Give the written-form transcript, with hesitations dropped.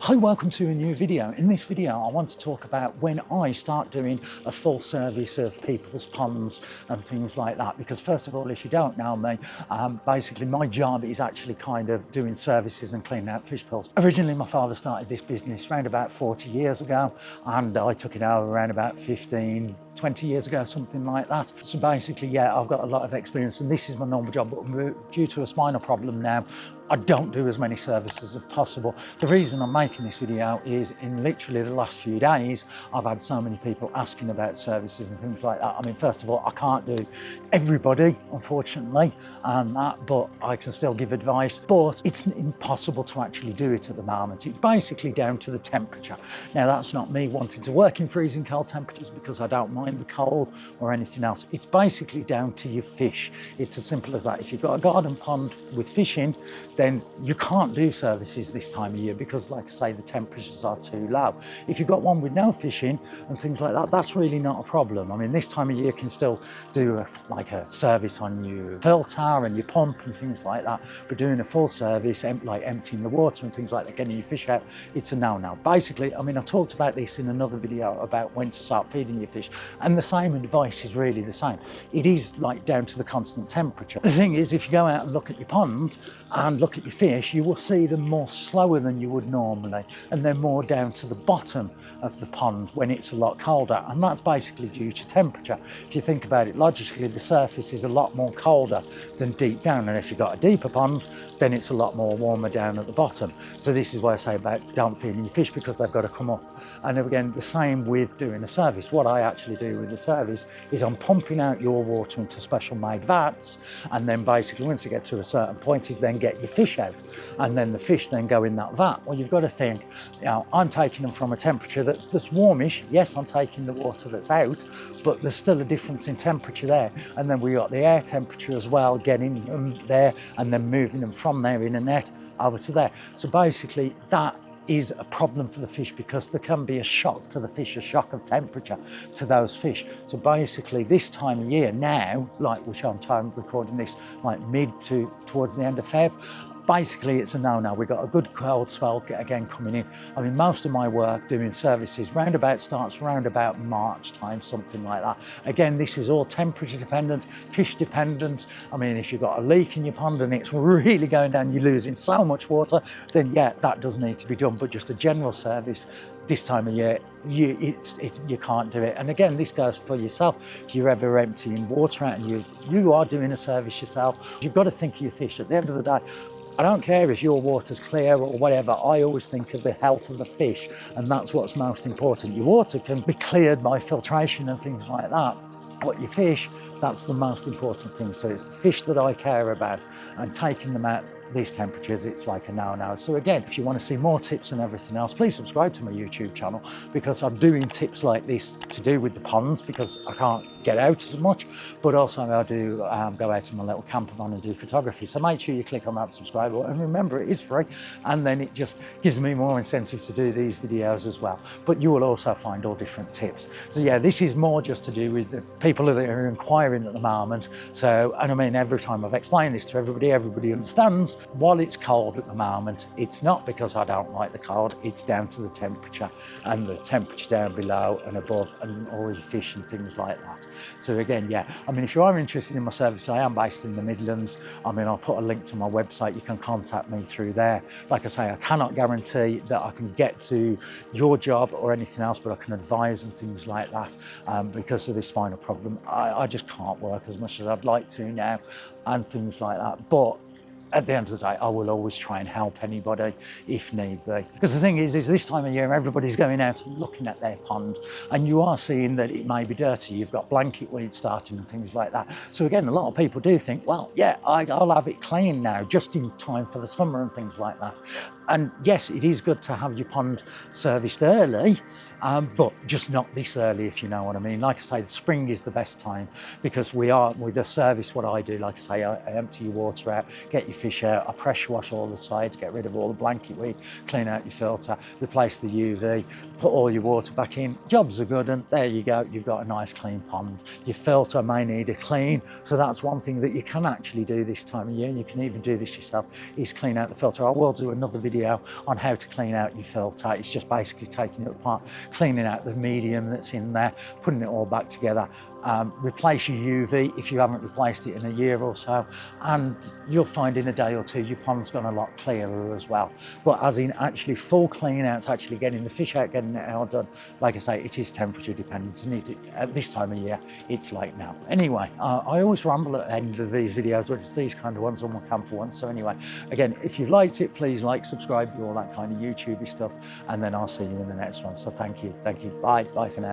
Hi, welcome to a new video. In this video, I want to talk about when I start doing a full service of people's ponds and things like that. Because first of all, if you don't know me, basically my job is actually kind of doing services and cleaning out fish pools. Originally, my father started this business around about 40 years ago, and I took it over around about 20 years ago, something like that. So basically, yeah, I've got a lot of experience and this is my normal job, but due to a spinal problem now, I don't do as many services as possible. The reason I'm making this video is in literally the last few days, I've had so many people asking about services and things like that. I mean, first of all, I can't do everybody, unfortunately, and that, but I can still give advice, but it's impossible to actually do it at the moment. It's basically down to the temperature. Now, that's not me wanting to work in freezing cold temperatures because I don't mind the cold or anything else. It's basically down to your fish. It's as simple as that. If you've got a garden pond with fish in, then you can't do services this time of year because, like I say, the temperatures are too low. If you've got one with no fish in and things like that, that's really not a problem. I mean, this time of year can still do a service on your filter and your pump and things like that, but doing a full service, like emptying the water and things like that, getting your fish out, it's a no-no. Basically, I mean, I talked about this in another video about when to start feeding your fish, and the same advice is really the same. It is like down to the constant temperature. The thing is, if you go out and look at your pond and look at your fish, you will see them more slower than you would normally, and they're more down to the bottom of the pond when it's a lot colder, and that's basically due to temperature. If you think about it logically, the surface is a lot more colder than deep down, and if you've got a deeper pond, then it's a lot more warmer down at the bottom. So this is why I say about don't feed your fish, because they've got to come up. And again, the same with doing a service. What I actually do with the service is I'm pumping out your water into special made vats, and then basically once you get to a certain point is then get your fish out, and then the fish then go in that vat. Well, you've got to think, you know, I'm taking them from a temperature that's warmish. Yes, I'm taking the water that's out, but there's still a difference in temperature there. And then we got the air temperature as well, getting them there and then moving them from there in a net over to there. So basically that is a problem for the fish because there can be a shock to the fish, a shock of temperature to those fish. So basically this time of year now, like which I'm recording this like mid to towards the end of Feb, basically it's a no-no. We've got a good cold spell again coming in. I mean, most of my work doing services starts round about March time, something like that. Again, this is all temperature dependent, fish dependent. I mean, if you've got a leak in your pond and it's really going down, you're losing so much water, then yeah, that does need to be done. But just a general service this time of year, you can't do it. And again, this goes for yourself. If you're ever emptying water out and you are doing a service yourself, you've got to think of your fish. At the end of the day, I don't care if your water's clear or whatever, I always think of the health of the fish, and that's what's most important. Your water can be cleared by filtration and things like that, but your fish, that's the most important thing. So it's the fish that I care about, and taking them out these temperatures, it's like a no-no. So again, if you want to see more tips and everything else, please subscribe to my YouTube channel, because I'm doing tips like this to do with the ponds because I can't get out as much, but also I do go out in my little camper van and do photography. So make sure you click on that subscribe button, and remember it is free, and then it just gives me more incentive to do these videos as well. But you will also find all different tips. So yeah, this is more just to do with the people that are inquiring at the moment. So, and I mean, every time I've explained this to everybody understands. While it's cold at the moment, it's not because I don't like the cold, it's down to the temperature, and the temperature down below and above and all your fish and things like that. So again, yeah, I mean, if you are interested in my service, I am based in the Midlands. I mean, I'll put a link to my website, you can contact me through there. Like I say, I cannot guarantee that I can get to your job or anything else, but I can advise and things like that. Because of this spinal problem, I just can't work as much as I'd like to now and things like that. But at the end of the day, I will always try and help anybody if need be. Because the thing is this time of year, everybody's going out and looking at their pond, and you are seeing that it may be dirty. You've got blanket weeds starting and things like that. So again, a lot of people do think, well, yeah, I'll have it clean now, just in time for the summer and things like that. And yes, it is good to have your pond serviced early, but just not this early, if you know what I mean. Like I say, the spring is the best time, because we are, with the service, what I do, like I say, I empty your water out, get your fish out. I pressure wash all the sides, get rid of all the blanket weed, clean out your filter, replace the UV, put all your water back in. Jobs are good, and there you go, you've got a nice clean pond. Your filter may need a clean, so that's one thing that you can actually do this time of year, and you can even do this yourself, is clean out the filter. I will do another video on how to clean out your filter. It's just basically taking it apart, cleaning out the medium that's in there, putting it all back together. Replace your UV if you haven't replaced it in a year or so, and you'll find in a day or two your pond's gone a lot clearer as well. But as in actually full clean outs, actually getting the fish out, getting it all done, like I say, it is temperature dependent, and at this time of year it's like now. Anyway, I always ramble at the end of these videos, but it's these kind of ones or more camper ones. So anyway, again, if you liked it, please like, subscribe, do all that kind of YouTubey stuff, and then I'll see you in the next one. So thank you, bye for now.